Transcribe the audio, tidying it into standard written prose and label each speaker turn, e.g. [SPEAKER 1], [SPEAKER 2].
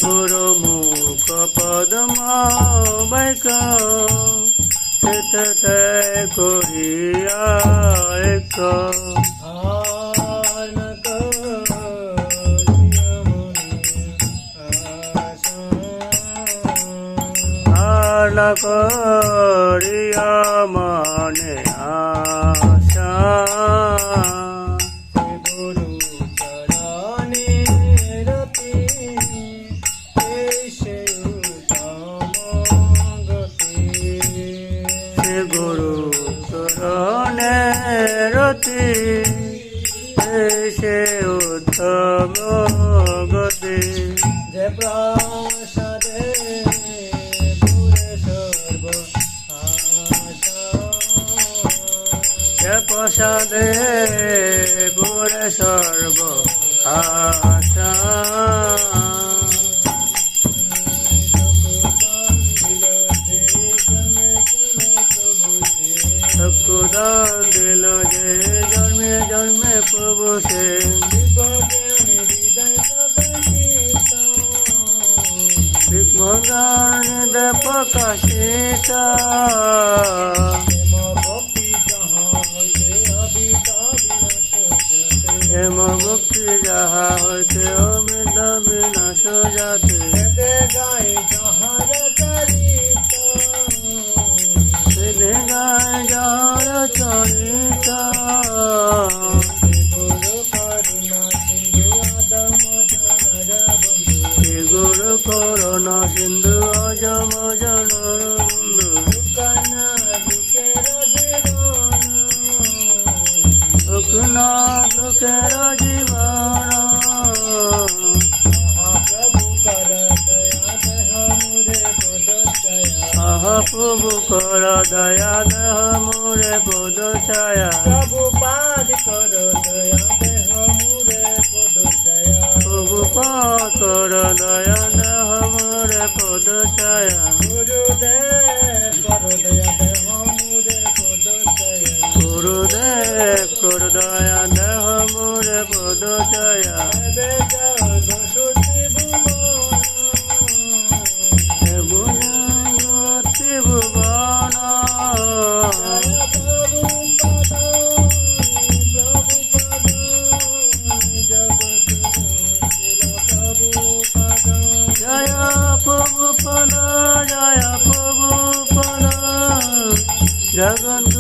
[SPEAKER 1] গুরু মুখ পদ্ম বৈক চিত্তে করিয়া এক ন করিয়া মনে আশা
[SPEAKER 2] গুরু চরণে রতি এসে উত্তম গতি
[SPEAKER 1] গুরু চরণে রতি এসে উত্তম গতি
[SPEAKER 2] যে প্রসাদে
[SPEAKER 1] প্রসাদে পুরে সর্ব আশা চক্ষুদান দিল যে জন্মে জন্মে প্রভু সে ভগবান হৃদয় প্রকাশিত হেম মুক্তি যাহা হইতে অমৃত বিনাশ যাতে
[SPEAKER 2] গায়ে যাহার চরিত
[SPEAKER 1] সিধে গায় যাহার চরিত
[SPEAKER 2] গুরু করুণা সিন্ধু আদম জনর বন্ধু
[SPEAKER 1] গুরু করুণা সিন্ধু অজম জনর বন্ধু
[SPEAKER 2] কানা দুঃখের জীবন
[SPEAKER 1] সুখ না দুঃখের জীবন
[SPEAKER 2] মহাপ্রভু কর দয়া দেহ মোরে পদ ছায়া
[SPEAKER 1] মহাপ্রভু কর দয়া দেহ মোরে পদ ছায়া
[SPEAKER 2] প্রভুপাদ কর দয়া দেহ মোরে পদ ছায়া
[SPEAKER 1] প্রভুপাদ কর দয়া দেহ মোরে পদ ছায়া
[SPEAKER 2] গুরুদেব কর দয়া দেহ মোরে পদ ছায়া
[SPEAKER 1] গুরুদেব কর দয়া দেহ মোরে পদ ছায়া
[SPEAKER 2] বেদ দশটি ভুবন
[SPEAKER 1] ত্রিভুবন জয় প্রভুপদ জগন